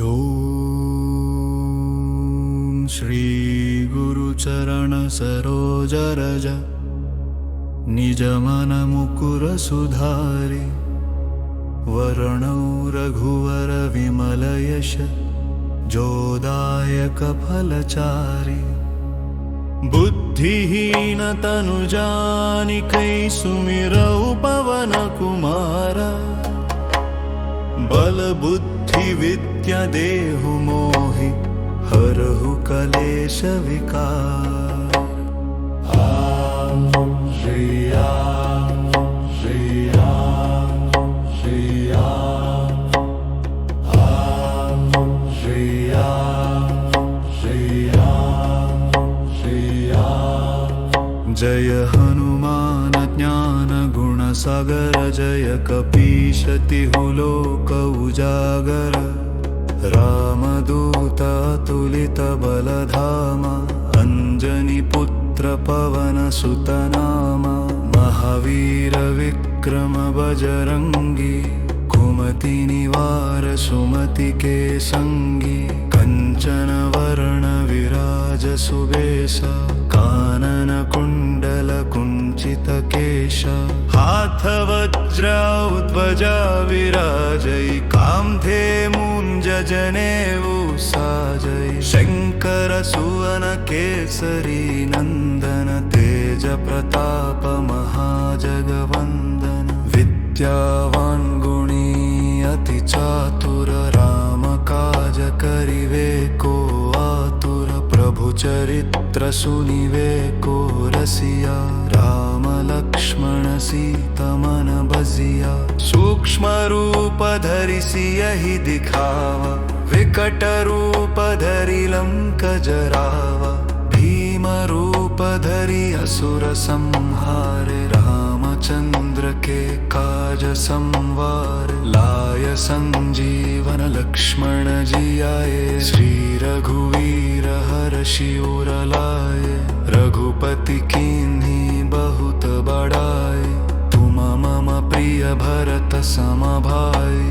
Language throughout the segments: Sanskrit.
ॐ श्री गुरुचरण सरोज रज निज मन मुकुर सुधारि वर्णौ रघुवर विमल यश जोदायक फलचारि बुद्धिहीन तनु जानिकै सुमिरौ पवन कुमार बल बुद्धि विद्या देहु मोहि हरहु कलेश विकार। श्री जय हनुमान ज्ञान गुण सागर जय कपीश तिहु लोक उजागर रामदूत अतुलित बलधामा अंजनी पुत्र पवन सुत नामा महावीर विक्रम बजरंगी कुमति निवार सुमति के संगी कंचन वर्ण विराज सुबेसा कानन कुंडल कुंचित केश हाथ वज्र ध्वजा विराजै कांधे मूंज जनेऊ साजै शंकर सुवन केसरी नंदन तेज प्रताप महाजगवंदन विद्यावान गुणी अति चातुर राम काज करिवे को आतुर प्रभु चरित्र सुनिवे को रसिया राम लक्ष्मण सीता मन बजिया सूक्ष्म रूप धरि सियहि दिखावा विकट रूप धरि लंक जरावा भीम रूप धरि असुर संहारे रामचंद्र के काज संवार लाय संजीवन लक्ष्मण जी आए श्री रघुवीर हर्षि उर लाए रघुपति कीन्ही बहुत बड़ाई तुम मम प्रिय भरत सम भाई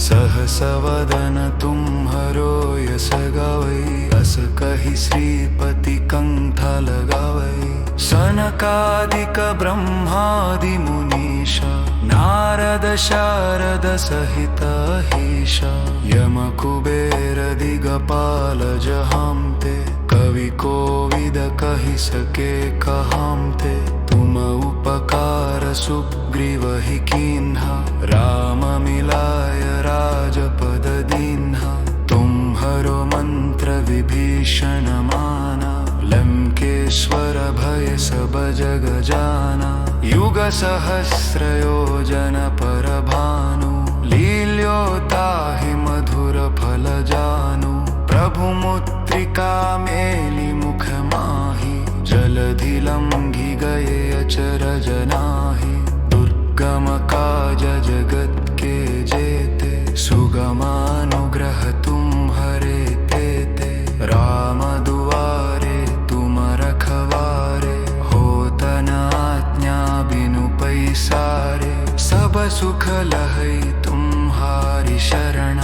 सहस वदन तुम्हरो यस गावै अस कहि श्रीपति कंठ लगावै सनकादिक ब्रह्मादि मुनीषा नारद शारद सहित अहीशा यम कुबेर दिगपाल जहांते कवि कोविद कहि सके कहांते तुम उपकार सुग्रीव ही कीन्हा राम मिलाय राजपद दीन्हा तुम्हरो मंत्र विभीषण माना लंकेश्वर भय सब जग जाना युग सहस्र योजन पर भानु लील्योताहि मधुर फल जानु प्रभु मुद्रिका मेलि मुख माहि जलधि लंघि गए अचरज नाहि दुर्गम काज जगत के जेते सुगमानुग्रह तुम्हरे तेते राम दुआरे तुम रखवारे होत न आज्ञा बिनु पैसारे सब सुख लहै तुम्हारी शरण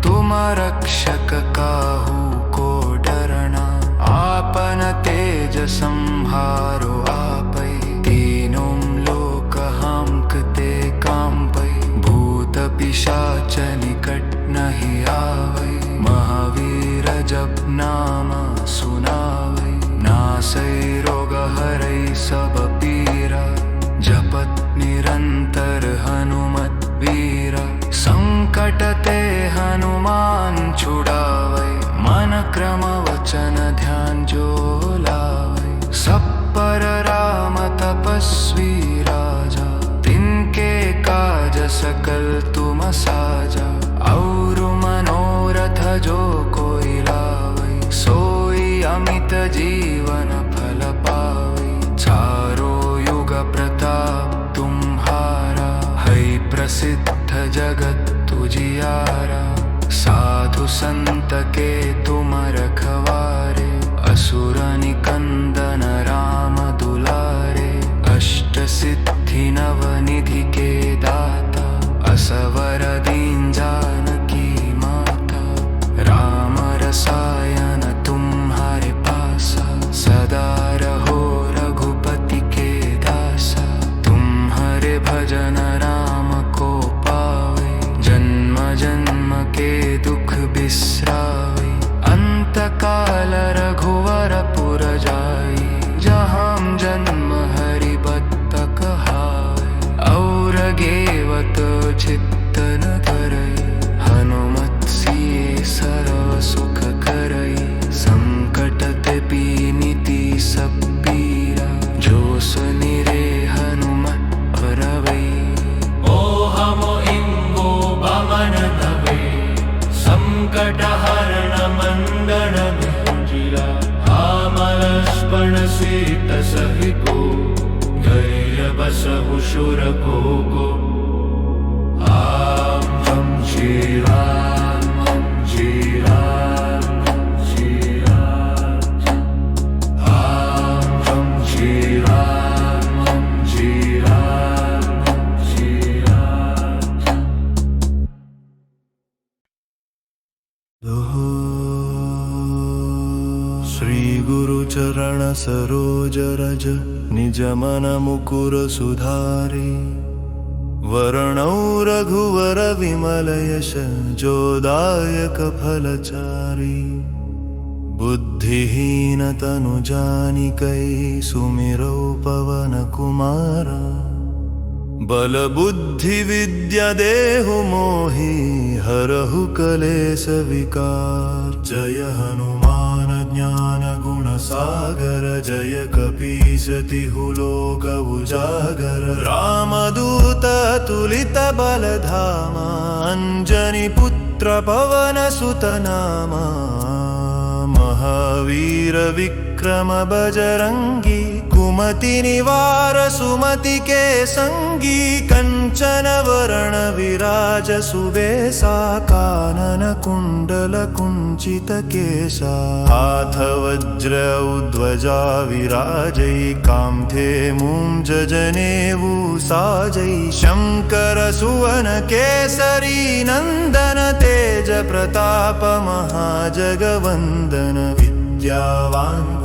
तुम रक्षक काहू को डरना आपन तेज संहारो आपै तीनों लोक हांकते कांपै भूत पिशाच निकट नहीं आवै महावीर जप नाम सुनावै नासै रोग हरै सब पीरा जपत निरंतर हनुमत वीरा संकट ते हनुमान छुड़ावै मन क्रम वचन ध्यान जो लावै सब पर राम तपस्वी राजा तिनके काज सकल तुम साजा और मनोरथ जो कोई लावै सोई अमित जीवन फल पावै चारों युग प्रताप तुम्हारा है प्रसिद्ध जगत तुझियारा साधु संत के तुम रखवारे असुर निकंदन राम दुलारे अष्ट सिद्धि नव निधि के दाता असवर दीन जानकी माता संकटहरण मंगल मिथिला आमलस्पण सीत सहिको धैर्य बसहु शूर को हम श्री राम श्री राम श्री राम हम श्री राम श्री राम श्री राम। श्री गुरु चरण सरोज रज निज मन मुकुर सुधारी वर्णौ रघुवर विमल यश जोदायक फलचारी बुद्धिहीन तनु जानिकै सुमिरौ पवन कुमारा बल बुद्धि विद्या देहु मोहि हरहु कलेश विकार जय हनुमान ज्ञान गुण सागर जय कपीस तिहु लोक उजागर रामदूत तुलित बल धामा अंजनी पुत्र पवन सुत नामा महावीर विक्रम बजरंगी कुमति निवार सुमति के संगी कंचन वरण विराज सुबेसा कानन कुंडल कुंचित केसा हाथ वज्र ध्वजा विराजै कांधे मूंज जनेऊ साजै शंकर सुवन केसरी नंदन तेज प्रताप महाजगवंदन विद्यावान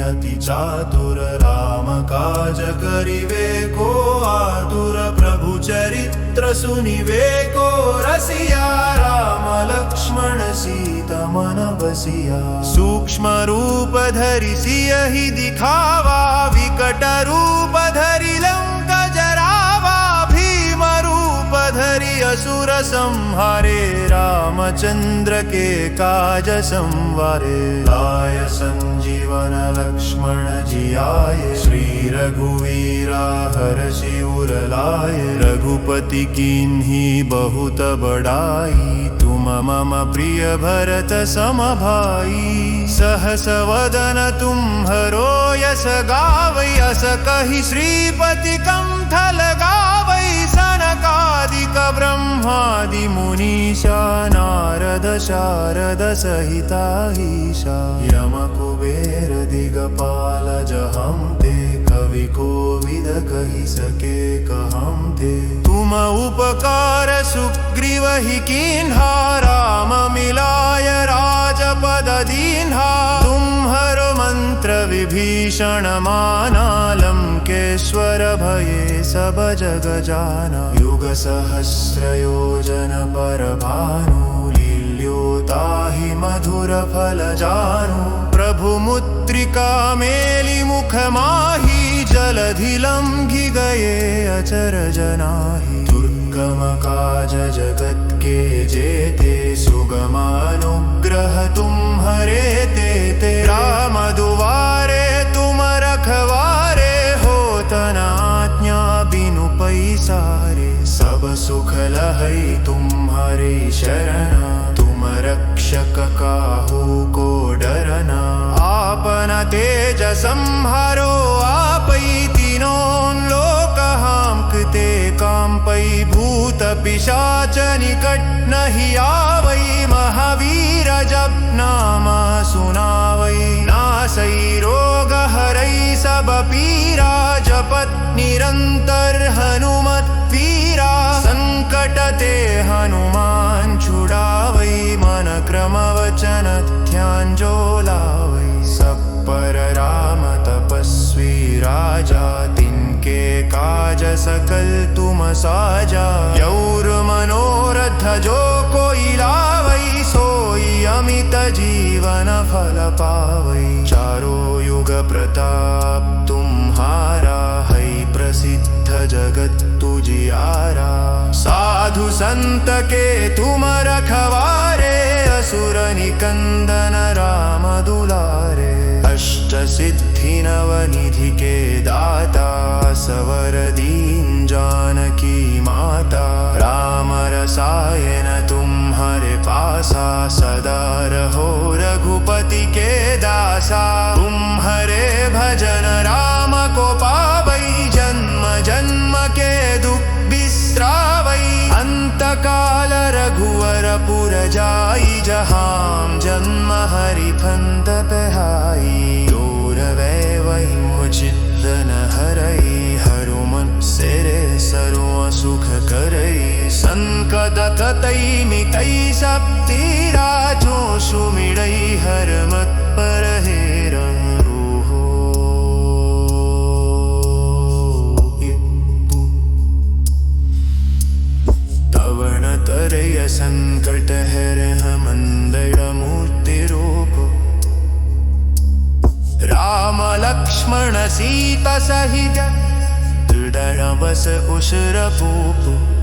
अति चातुर राम काज करिवे को आतुर प्रभु चरित्र सुनिवे को रसिया राम लक्ष्मण सीता मन बसिया सूक्ष्म रूप धरि सियहि दिखावा विकट रूप धरि लंका जरावा भीम रूप धरि असुर संहारे रामचंद्र के काज संवारे लाय संजीवन लक्ष्मण जियाए श्री रघुवीरा हर्षि उर लाए रघुपति कीन्ही बहुत बड़ाई तुम मम प्रिय भरत सम भाई सहस वदन तुम्हरो यस गावै अस कहि श्रीपति कंठ लगावै सनकादिक ब्रह्मादि मुनीषा नारद शारद सहिताहीशा यम कुबेर दिगपाल जहम ते कवि कोविद कहि सके कहम ते तुम उपकार सुग्रीवहि कीन्हा राम मिलाय राजपद दीन्हा तुम्हरो मंत्र विभीषण माना लंकेश्वर भये सब जग जाना युग सहस्र योजन पर भानु लील्योताहि मधुर फल जानु प्रभु मुद्रिका मेलि मुख माही जलधि लंघि गए अचर जनाहि दुर्गम काज जगत के जेते सुगमानुग्रह तुम्हरे तेते राम दुआरे तुम रखवारे होत न आज्ञा बिनु पैसारे सब सुख लहै तुम्हारे शरणा तुम रक्षक काहू को डरना आपन तेज संहारो आपै तीनों लोक हांकते कांपै भूत पिशाच निकट नहीं आवै महावीर जप नामा सुनावै नासै रोग हरै सब पीरा जपत निरंतर हनुमत वीरा संकट ते हनुमान छुड़ावै मन क्रम वचन ध्यान जो लावै सब पर राम तपस्वी राजा तिनके काज सकल तुम साजा और मनोरथ जो कोई लावै सोई अमित जीवन फल पावै चारों युग प्रताप तुम्हारा है प्रसिद्ध जगत तुझियारा साधु संत के तुम रखवारे असुर निकंदन राम दुलारे अष्ट सिद्धि नवनिधि के दाता सवर दीन जानकी माता राम रसायन तुम्हारे तुम्हारे पासा, सदा रहो रघुपति के दासा। तुम्हारे भजन राम को पावई, जन्म जन्म के दुख बिसरावई। अंत काल रघुवर पुर जाई, जहाँ जन्म हरि फंद पहाई। दूर वै मुचित न हरई, हरुमन सिरे सर्व सुख करई। संकट कतई मिटई सब तीरा, जो सुमिरई हरमत पर हेरं रोहो। तवन तरय संकट हरह मंदड़ मूर्ति रूप। राम लक्ष्मण सीता सहित, दृढ़ बस उसर पूप।